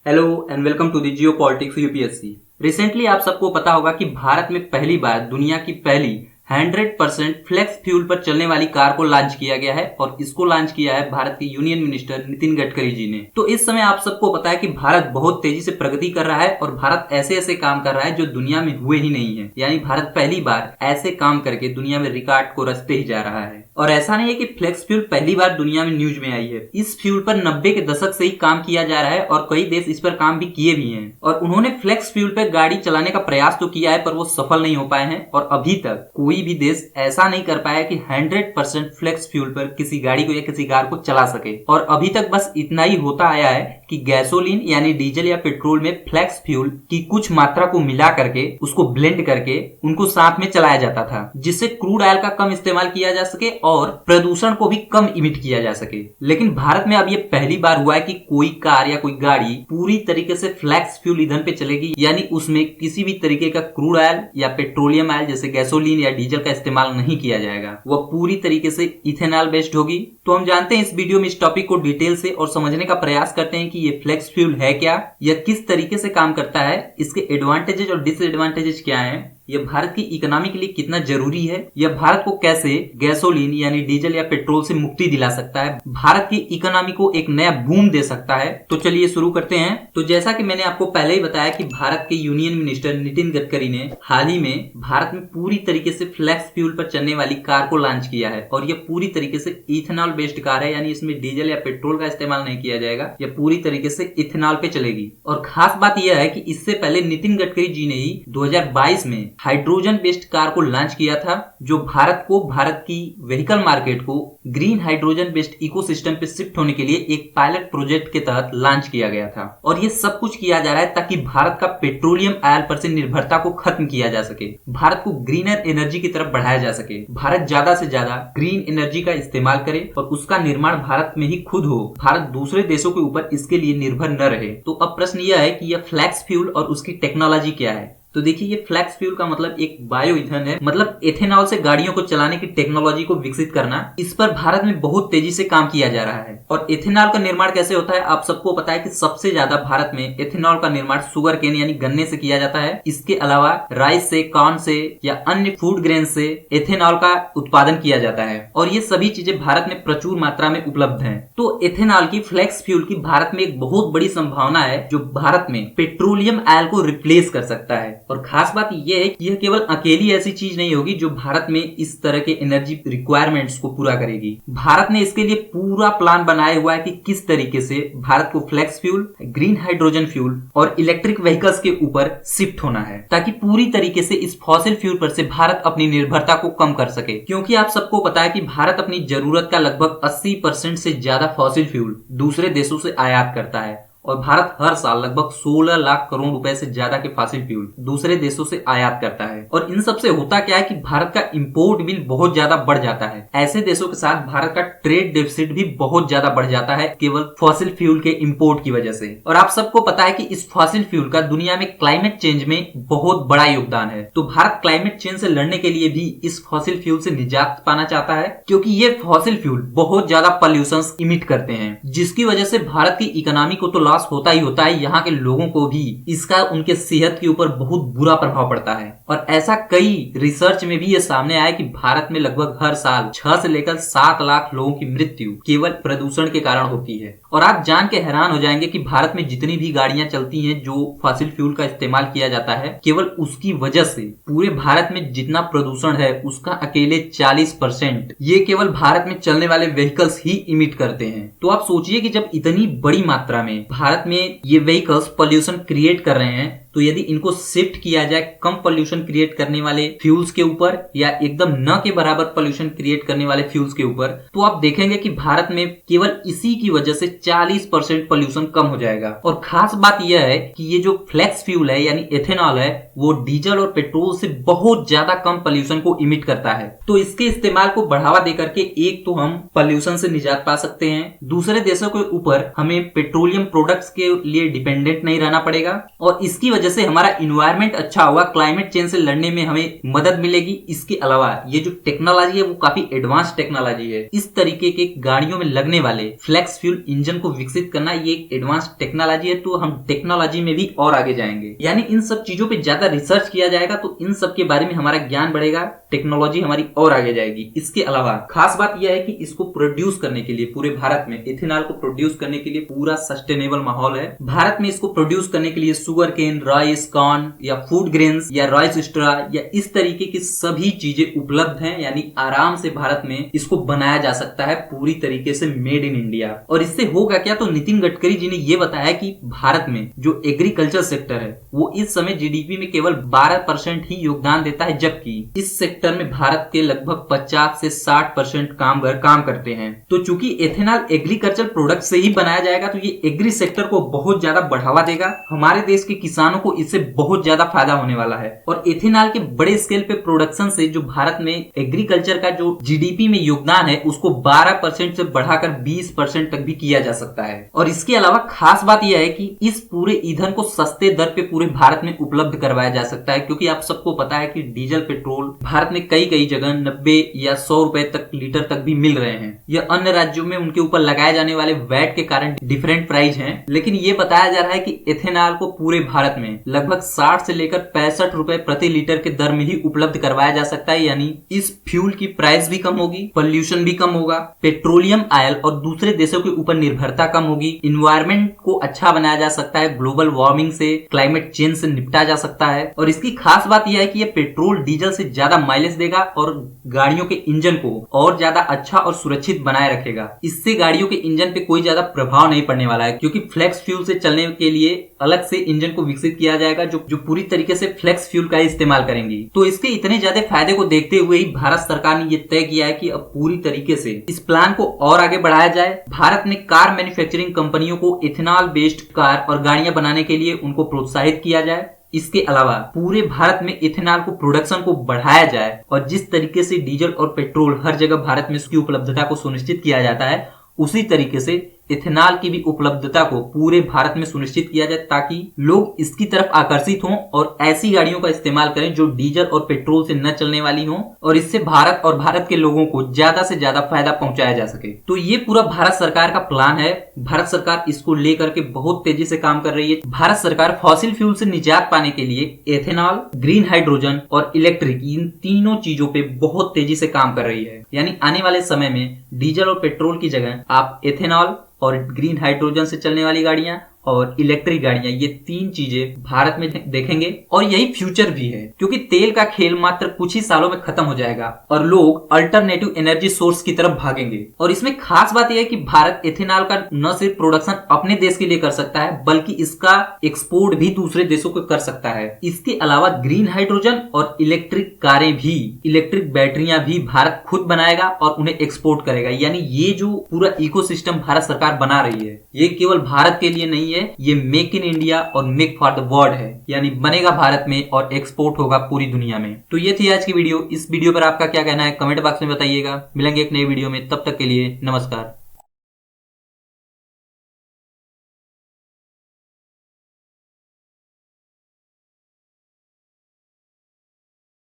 Hello and welcome to the geopolitics UPSC. Recently आप सबको पता होगा कि भारत में पहली बार दुनिया की पहली 100% फ्लेक्स फ्यूल पर चलने वाली कार को लॉन्च किया गया है और इसको लॉन्च किया है भारत के यूनियन मिनिस्टर नितिन गडकरी जी ने। तो इस समय आप सबको पता है कि भारत बहुत तेजी से प्रगति कर रहा है और भारत ऐसे ऐसे काम कर रहा है जो दुनिया में हुए ही नहीं है। यानी भारत पहली बार ऐसे काम करके दुनिया में रिकॉर्ड को रचते ही जा रहा है। और ऐसा नहीं है कि फ्लेक्स फ्यूल पहली बार दुनिया में न्यूज में आई है। इस फ्यूल पर 90 के दशक से ही काम किया जा रहा है और कई देश इस पर काम भी किए भी हैं। और उन्होंने फ्लेक्स फ्यूल पर गाड़ी चलाने का प्रयास तो किया है पर वो सफल नहीं हो पाए हैं। और अभी तक कोई भी देश ऐसा नहीं कर पाया कि 100% फ्लेक्स फ्यूल पर किसी गाड़ी को या किसी कार को चला सके। और अभी तक बस इतना ही होता आया है कि गैसोलीन यानी डीजल या पेट्रोल में फ्लेक्स फ्यूल की कुछ मात्रा को मिला करके उसको ब्लेंड करके उनको साथ में चलाया जाता था, जिससे क्रूड ऑयल का कम इस्तेमाल किया जा सके और प्रदूषण को भी कम इमिट किया जा सके। लेकिन भारत में अब ये पहली बार हुआ है कि कोई कार या कोई गाड़ी पूरी तरीके से फ्लेक्स फ्यूल ईंधन पे चलेगी, यानी उसमें किसी भी तरीके का क्रूड ऑयल या पेट्रोलियम ऑयल जैसे गैसोलीन या डीजल का इस्तेमाल नहीं किया जाएगा। वह पूरी तरीके से इथेनॉल बेस्ड होगी। तो हम जानते हैं इस वीडियो में इस टॉपिक को डिटेल से और समझने का प्रयास करते हैं कि ये फ्लेक्स फ्यूल है क्या, यह किस तरीके से काम करता है, इसके एडवांटेजेस और डिसएडवांटेजेस क्या हैं, यह भारत की इकोनॉमी के लिए कितना जरूरी है, यह भारत को कैसे गैसोलीन यानी डीजल या पेट्रोल से मुक्ति दिला सकता है, भारत की इकोनॉमी को एक नया बूम दे सकता है। तो चलिए शुरू करते हैं। तो जैसा कि मैंने आपको पहले ही बताया कि भारत के यूनियन मिनिस्टर नितिन गडकरी ने हाल ही में भारत में पूरी तरीके से फ्लेक्स फ्यूल पर चलने वाली कार को लॉन्च किया है और यह पूरी तरीके से इथेनॉल बेस्ड कार है, यानी इसमें डीजल या पेट्रोल का इस्तेमाल नहीं किया जाएगा, यह पूरी तरीके से इथेनॉल पे चलेगी। और खास बात यह है कि इससे पहले नितिन गडकरी जी ने ही 2022 में हाइड्रोजन बेस्ड कार को लॉन्च किया था, जो भारत की व्हीकल मार्केट को ग्रीन हाइड्रोजन बेस्ड इकोसिस्टम पे शिफ्ट होने के लिए एक पायलट प्रोजेक्ट के तहत लॉन्च किया गया था। और ये सब कुछ किया जा रहा है ताकि भारत का पेट्रोलियम ऑयल पर से निर्भरता को खत्म किया जा सके, भारत को ग्रीनर एनर्जी की तरफ बढ़ाया जा सके, भारत ज्यादा से ज्यादा ग्रीन एनर्जी का इस्तेमाल करे और उसका निर्माण भारत में ही खुद हो, भारत दूसरे देशों के ऊपर इसके लिए निर्भर न रहे। तो अब प्रश्न यह है कि यह फ्लेक्स फ्यूल और उसकी टेक्नोलॉजी क्या है। तो देखिए, ये फ्लेक्स फ्यूल का मतलब एक बायो ईंधन है, मतलब एथेनॉल से गाड़ियों को चलाने की टेक्नोलॉजी को विकसित करना। इस पर भारत में बहुत तेजी से काम किया जा रहा है। और एथेनॉल का निर्माण कैसे होता है, आप सबको पता है कि सबसे ज्यादा भारत में एथेनॉल का निर्माण शुगर केन यानी गन्ने से किया जाता है। इसके अलावा राइस से, कॉर्न से या अन्य फूड ग्रेन से एथेनॉल का उत्पादन किया जाता है और ये सभी चीजें भारत में प्रचुर मात्रा में उपलब्ध है। तो एथेनॉल की, फ्लेक्स फ्यूल की भारत में एक बहुत बड़ी संभावना है जो भारत में पेट्रोलियम ऑयल को रिप्लेस कर सकता है। और खास बात यह है कि यह केवल अकेली ऐसी चीज नहीं होगी जो भारत में इस तरह के एनर्जी रिक्वायरमेंट्स को पूरा करेगी। भारत ने इसके लिए पूरा प्लान बनाया हुआ है कि किस तरीके से भारत को flex fuel, green hydrogen fuel और इलेक्ट्रिक व्हीकल्स के ऊपर शिफ्ट होना है, ताकि पूरी तरीके से इस फॉसिल फ्यूल पर से भारत अपनी निर्भरता को कम कर सके। क्योंकि आप सबको पता है कि भारत अपनी जरूरत का लगभग 80% से ज्यादा फॉसिल फ्यूल दूसरे देशों से आयात करता है और भारत हर साल लगभग 16 लाख करोड़ रुपए से ज्यादा के फॉसिल फ्यूल दूसरे देशों से आयात करता है। और इन सब से होता क्या है कि भारत का इंपोर्ट बिल बहुत ज्यादा बढ़ जाता है। ऐसे देशों के साथ भारत का ट्रेड डेफिसिट भी बहुत ज्यादा बढ़ जाता है केवल फॉसिल फ्यूल के इंपोर्ट की वजह से। और आप सबको पता है कि इस फॉसिल फ्यूल का दुनिया में क्लाइमेट चेंज में बहुत बड़ा योगदान है। तो भारत क्लाइमेट चेंज से लड़ने के लिए भी इस फॉसिल फ्यूल से निजात पाना चाहता है, क्योंकि ये फॉसिल फ्यूल बहुत ज्यादा पॉल्यूशन इमिट करते हैं, जिसकी वजह से भारत की इकोनॉमी को तो लॉस होता ही होता है, यहाँ के लोगों को भी इसका उनके सेहत के ऊपर बहुत बुरा प्रभाव पड़ता है। और ऐसा कई रिसर्च में भी ये सामने आया कि भारत में लगभग हर साल 6 से लेकर 7 लाख लोगों की मृत्यु केवल प्रदूषण के कारण होती है। और आप जान के हैरान हो जाएंगे कि भारत में जितनी भी गाड़ियां चलती हैं जो फॉसिल फ्यूल का इस्तेमाल किया जाता है, केवल उसकी वजह से पूरे भारत में जितना प्रदूषण है उसका अकेले 40% ये केवल भारत में चलने वाले व्हीकल्स ही इमिट करते हैं। तो आप सोचिए कि जब इतनी बड़ी मात्रा में भारत में ये व्हीकल्स पॉल्यूशन क्रिएट कर रहे हैं, तो यदि इनको शिफ्ट किया जाए कम पोल्यूशन क्रिएट करने वाले फ्यूल्स के ऊपर या एकदम न के बराबर पोल्यूशन क्रिएट करने वाले फ्यूल्स के ऊपर, तो आप देखेंगे कि भारत में केवल इसी की वजह से 40% पोल्यूशन कम हो जाएगा। और खास बात यह है कि ये जो फ्लेक्स फ्यूल है यानी एथेनॉल है, वो डीजल और पेट्रोल से बहुत ज्यादा कम पोल्यूशन को इमिट करता है। तो इसके इस्तेमाल को बढ़ावा देकर के एक तो हम पोल्यूशन से निजात पा सकते हैं, दूसरे देशों के ऊपर हमें पेट्रोलियम प्रोडक्ट्स के लिए डिपेंडेंट नहीं रहना पड़ेगा और इसकी वजह से हमारा इन्वायरमेंट अच्छा होगा, क्लाइमेट चेंज से लड़ने में हमें मदद मिलेगी। इसके अलावा ये जो टेक्नोलॉजी है वो काफी एडवांस टेक्नोलॉजी है। इस तरीके के गाड़ियों में लगने वाले फ्लेक्स फ्यूल इंजन को विकसित करना ये एक एडवांस टेक्नोलॉजी है, तो हम टेक्नोलॉजी में भी और आगे जाएंगे। यानी इन सब चीजों पे ज्यादा रिसर्च किया जाएगा तो इन सब के बारे में हमारा ज्ञान बढ़ेगा, टेक्नोलॉजी हमारी और आगे जाएगी। इसके अलावा खास बात यह है कि इसको प्रोड्यूस करने के लिए पूरे भारत में इथेनॉल को प्रोड्यूस करने के लिए पूरा सस्टेनेबल माहौल है। भारत में इसको प्रोड्यूस करने के लिए शुगर केन, राइस, कॉर्न या फूड ग्रेन्स या राइस स्ट्रा या इस तरीके की सभी चीजें उपलब्ध हैं। यानी आराम से भारत में इसको बनाया जा सकता है पूरी तरीके से मेड इन इंडिया। और इससे होगा क्या, तो नितिन गडकरी जी ने यह बताया कि भारत में जो एग्रीकल्चर सेक्टर है वो इस समय जीडीपी में केवल 12% ही योगदान देता है, जबकि इस सेक्टर में भारत के लगभग 50 से 60% कामगार काम करते हैं। तो चूंकि एथेनॉल एग्रीकल्चर प्रोडक्ट से ही बनाया जाएगा तो ये एग्री सेक्टर को बहुत ज्यादा बढ़ावा देगा। हमारे देश के किसानों को इससे बहुत ज्यादा फायदा होने वाला है। और एथेनॉल के बड़े स्केल पे प्रोडक्शन से जो भारत में एग्रीकल्चर का जो जीडीपी में योगदान है उसको 12% से बढ़ाकर 20% तक भी किया जा सकता है। और इसके अलावा खास बात यह है कि इस पूरे ईंधन को सस्ते दर पे पूरे भारत में उपलब्ध करवाया जा सकता है, क्योंकि आप सबको पता है कि डीजल पेट्रोल भारत में कई जगह 90 या 100 रुपए तक लीटर तक भी मिल रहे हैं। यह अन्य राज्यों में उनके ऊपर लगाए जाने वाले वैट के कारण डिफरेंट प्राइस हैं, लेकिन ये बताया जा रहा है कि एथेनॉल को पूरे भारत में लगभग 60 से लेकर 65 रुपए प्रति लीटर के दर में ही उपलब्ध करवाया जा सकता है। यानी इस फ्यूल की प्राइस भी कम होगी, पोल्यूशन भी कम होगा, पेट्रोलियम ऑयल और दूसरे देशों के ऊपर निर्भरता कम होगी, इन्वायरमेंट को अच्छा बनाया जा सकता है, ग्लोबल वार्मिंग से, क्लाइमेट चेंज से निपटा जा सकता है। और इसकी खास बात यह है कि यह पेट्रोल डीजल से ज्यादा माइलेज देगा और गाड़ियों के इंजन को और ज्यादा अच्छा और सुरक्षित बनाए रखेगा। इससे गाड़ियों के इंजन पे कोई ज्यादा प्रभाव नहीं पड़ने वाला है, क्योंकि फ्लेक्स फ्यूल से चलने के लिए अलग से इंजन को विकसित किया जाएगा जो पूरी तरीके से फ्लेक्स फ्यूल का इस्तेमाल करेंगी। तो इसके इतने ज्यादा फायदे को देखते हुए ही भारत सरकार ने यह तय किया है कि अब पूरी तरीके से इस प्लान को और आगे बढ़ाया जाए। भारत में कार मैन्युफैक्चरिंग कंपनियों को इथेनॉल बेस्ड कार और गाड़ियां बनाने के लिए उनको प्रोत्साहित किया जाए। इसके अलावा पूरे भारत में इथेनॉल को प्रोडक्शन को बढ़ाया जाए और जिस तरीके से डीजल और पेट्रोल हर जगह भारत में इसकी उपलब्धता को सुनिश्चित किया जाता है, उसी तरीके से इथेनॉल की भी उपलब्धता को पूरे भारत में सुनिश्चित किया जाए, ताकि लोग इसकी तरफ आकर्षित हों और ऐसी गाड़ियों का इस्तेमाल करें जो डीजल और पेट्रोल से न चलने वाली हों, और इससे भारत और भारत के लोगों को ज्यादा से ज्यादा फायदा पहुंचाया जा सके। तो ये पूरा भारत सरकार का प्लान है। भारत सरकार इसको लेकर के बहुत तेजी से काम कर रही है। भारत सरकार फॉसिल फ्यूल से निजात पाने के लिए एथेनॉल, ग्रीन हाइड्रोजन और इलेक्ट्रिक, इन तीनों चीजों पे बहुत तेजी से काम कर रही है। यानी आने वाले समय में डीजल और पेट्रोल की जगह आप एथेनॉल और ग्रीन हाइड्रोजन से चलने वाली गाड़ियां और इलेक्ट्रिक गाड़ियां, ये तीन चीजें भारत में देखेंगे। और यही फ्यूचर भी है, क्योंकि तेल का खेल मात्र कुछ ही सालों में खत्म हो जाएगा और लोग अल्टरनेटिव एनर्जी सोर्स की तरफ भागेंगे। और इसमें खास बात यह है कि भारत एथेनॉल का न सिर्फ प्रोडक्शन अपने देश के लिए कर सकता है, बल्कि इसका एक्सपोर्ट भी दूसरे देशों को कर सकता है। इसके अलावा ग्रीन हाइड्रोजन और इलेक्ट्रिक कारें भी, इलेक्ट्रिक बैटरियां भी भारत खुद बनाएगा और उन्हें एक्सपोर्ट करेगा। यानी ये जो पूरा इकोसिस्टम भारत सरकार बना रही है, ये केवल भारत के लिए नहीं है, ये मेक इन इंडिया और मेक फॉर द वर्ल्ड है। यानी बनेगा भारत में और एक्सपोर्ट होगा पूरी दुनिया में। तो ये थी आज की वीडियो। इस वीडियो पर आपका क्या कहना है कमेंट बॉक्स में बताइएगा। मिलेंगे एक नई वीडियो में, तब तक के लिए नमस्कार।